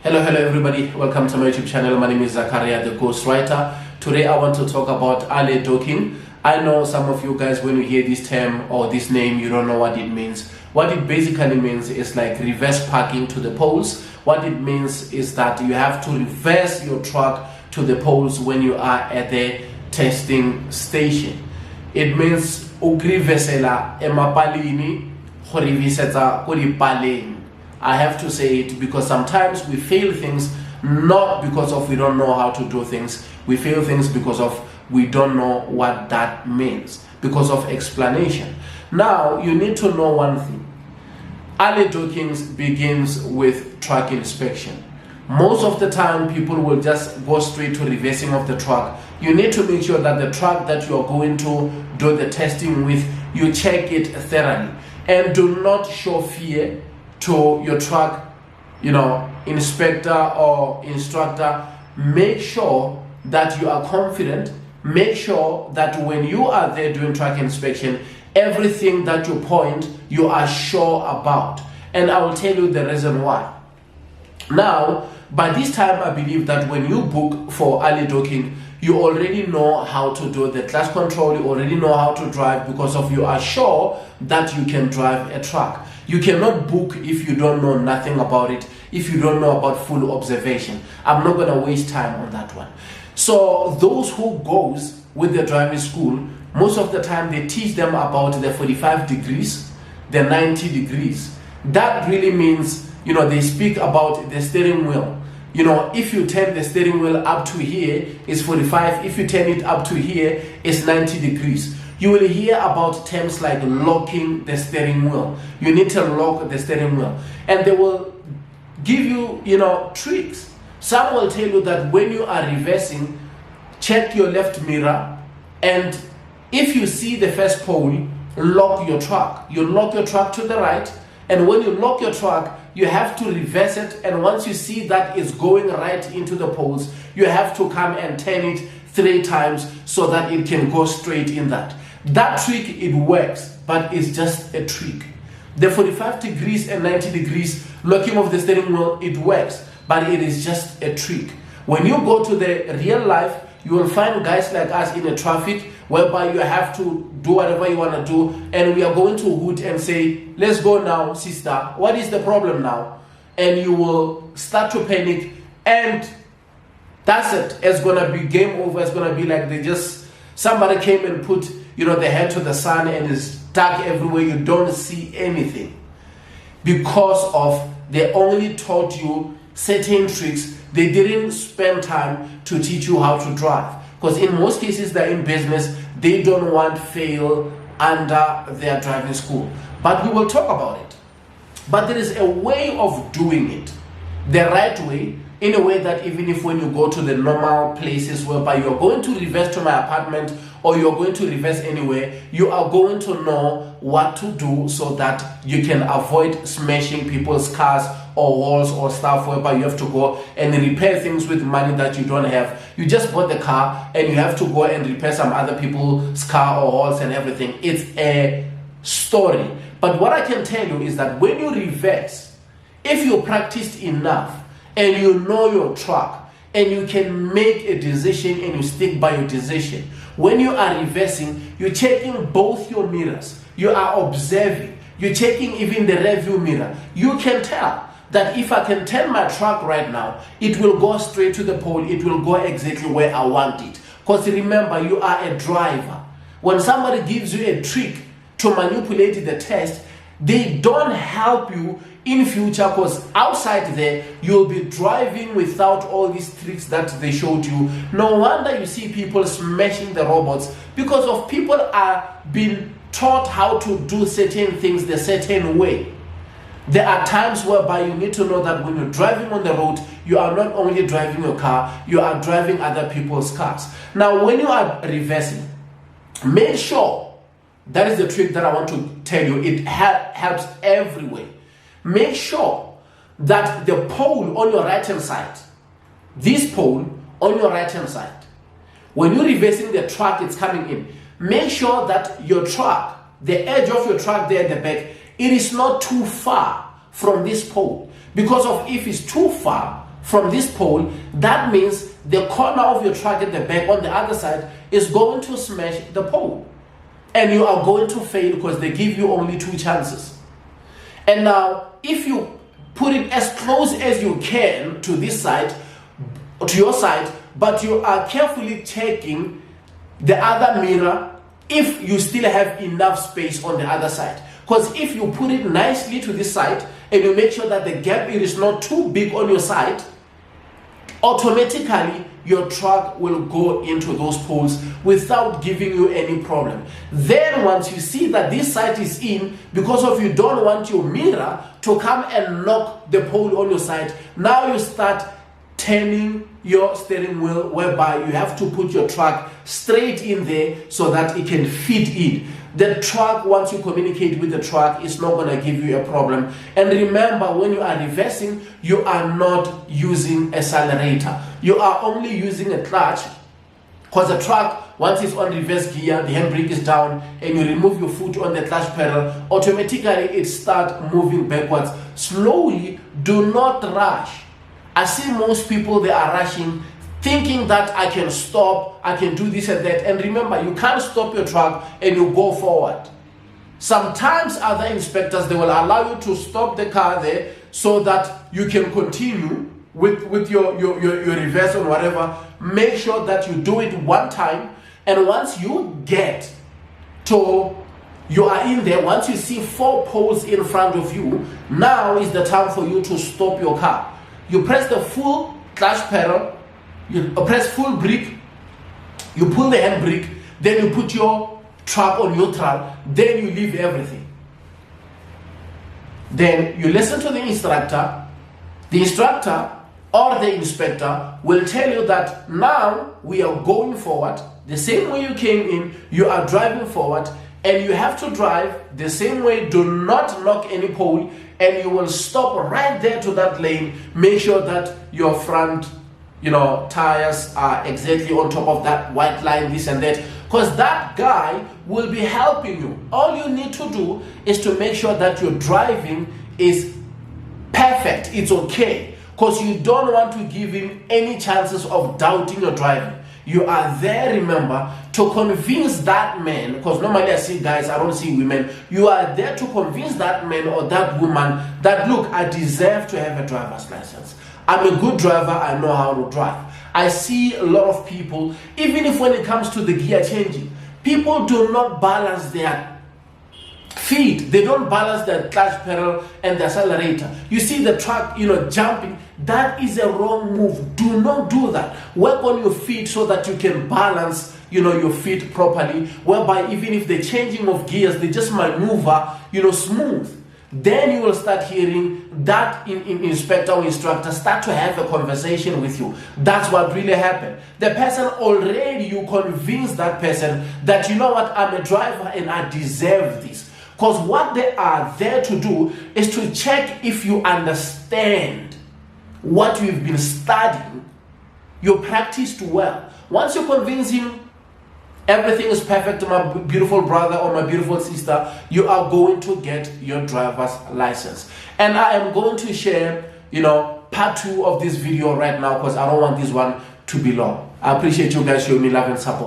Hello everybody, welcome to my YouTube channel. My name is Zakaria, the Ghostwriter. Today I want to talk about alley docking. I know some of you guys, when you hear this term or this name, you don't know what it means. What it basically means is like reverse parking to the poles. What it means is that you have to reverse your truck to the poles when you are at the testing station. It means ugrivesela emapalini khorivisetsa kodipaleng. I have to say it because sometimes we fail things not because of we don't know how to do things. We fail things because of we don't know what that means, because of explanation. Now, you need to know one thing. Alley docking begins with truck inspection. Most of the time, people will just go straight to reversing of the truck. You need to make sure that the truck that you are going to do the testing with, you check it thoroughly. And do not show fear to your truck, inspector or instructor. Make sure that you are confident. Make sure that when you are there doing truck inspection, everything that you point, you are sure about. And I will tell you the reason why. Now, by this time, I believe that when you book for alley docking, you already know how to do the clutch control, you already know how to drive because of you are sure that you can drive a truck. You cannot book if you don't know nothing about it, if you don't know about full observation. I'm not going to waste time on that one. So those who goes with the driving school, most of the time they teach them about the 45 degrees, the 90 degrees. That really means, they speak about the steering wheel. If you turn the steering wheel up to here, it's 45. If you turn it up to here, it's 90 degrees. You will hear about terms like locking the steering wheel. You need to lock the steering wheel. And they will give you, tricks. Some will tell you that when you are reversing, check your left mirror. And if you see the first pole, lock your truck. You lock your truck to the right. And when you lock your truck, you have to reverse it. And once you see that it's going right into the poles, you have to come and turn it 3 times so that it can go straight in that. That trick, it works, but it's just a trick. The 45 degrees and 90 degrees locking of the steering wheel, it works, but it is just a trick. When you go to the real life, you will find guys like us in the traffic whereby you have to do whatever you want to do, and we are going to hoot and say, let's go now, sister, what is the problem now? And you will start to panic, and that's it. It's going to be game over. It's going to be like somebody came and put the head to the sun and it's dark everywhere. You don't see anything because of they only taught you certain tricks. They didn't spend time to teach you how to drive, because in most cases they're in business. They don't want fail under their driving school. But we will talk about it. But there is a way of doing it the right way, in a way that even if when you go to the normal places whereby you're going to reverse to my apartment or you're going to reverse anywhere, you are going to know what to do so that you can avoid smashing people's cars or walls or stuff whereby you have to go and repair things with money that you don't have. You just bought the car and you have to go and repair some other people's car or walls and everything. It's a story. But what I can tell you is that when you reverse, if you practiced enough, and you know your truck, and you can make a decision and you stick by your decision. When you are reversing, you're checking both your mirrors. You are observing. You're checking even the rear view mirror. You can tell that if I can turn my truck right now, it will go straight to the pole. It will go exactly where I want it. Because remember, you are a driver. When somebody gives you a trick to manipulate the test, they don't help you in future, because outside there you'll be driving without all these tricks that they showed you. No wonder you see people smashing the robots, because of people are being taught how to do certain things the certain way. There are times whereby you need to know that when you're driving on the road, you are not only driving your car, you are driving other people's cars. Now when you are reversing, make sure, that is the trick that I want to tell you, it helps everywhere. Make sure that the pole on your right hand side, this pole on your right hand side, when you're reversing the truck, it's coming in. Make sure that your truck, the edge of your truck there at the back, it is not too far from this pole. Because of if it's too far from this pole, that means the corner of your truck at the back on the other side is going to smash the pole. And you are going to fail because they give you only 2 chances. And now, if you put it as close as you can to this side, to your side, but you are carefully checking the other mirror if you still have enough space on the other side. Because if you put it nicely to this side and you make sure that the gap it is not too big on your side, automatically your truck will go into those poles without giving you any problem. Then once you see that this side is in, because of you don't want your mirror to come and knock the pole on your side, now you start turning your steering wheel, whereby you have to put your truck straight in there so that it can fit in. The truck, once you communicate with the truck, is not going to give you a problem. And remember, when you are reversing, you are not using accelerator. You are only using a clutch, because the truck, once it's on reverse gear, the handbrake is down, and you remove your foot on the clutch pedal, automatically it starts moving backwards. Slowly, do not rush. I see most people, they are rushing, thinking that I can stop, I can do this and that. And remember, you can't stop your truck and you go forward. Sometimes other inspectors, they will allow you to stop the car there so that you can continue with your reverse or whatever. Make sure that you do it one time, and once you get to, you are in there, once you see 4 poles in front of you, now is the time for you to stop your car. You press the full clutch pedal, you press full brake, you pull the handbrake, then you put your truck on neutral, then you leave everything. Then you listen to the instructor or the inspector will tell you that now we are going forward, the same way you came in, you are driving forward, and you have to drive the same way. Do not knock any pole, and you will stop right there to that lane. Make sure that your front tires are exactly on top of that white line, this and that, because that guy will be helping you. All you need to do is to make sure that your driving is perfect, it's okay, because you don't want to give him any chances of doubting your driving. You are there, remember, to convince that man, because normally I see guys, I don't see women. You are there to convince that man or that woman that, look, I deserve to have a driver's license. I'm a good driver, I know how to drive. I see a lot of people, even if when it comes to the gear changing, people do not balance their feet. They don't balance the clutch pedal and the accelerator. You see the truck, jumping. That is a wrong move. Do not do that. Work on your feet so that you can balance, your feet properly, whereby even if the changing of gears, they just maneuver, smooth. Then you will start hearing that inspector or instructor start to have a conversation with you. That's what really happened. The person already, you convince that person that, you know what, I'm a driver and I deserve this. Because what they are there to do is to check if you understand what you've been studying, you practiced well. Once you convince him everything is perfect, my beautiful brother or my beautiful sister, you are going to get your driver's license. And I am going to share, part 2 of this video right now, because I don't want this one to be long. I appreciate you guys showing me love and support.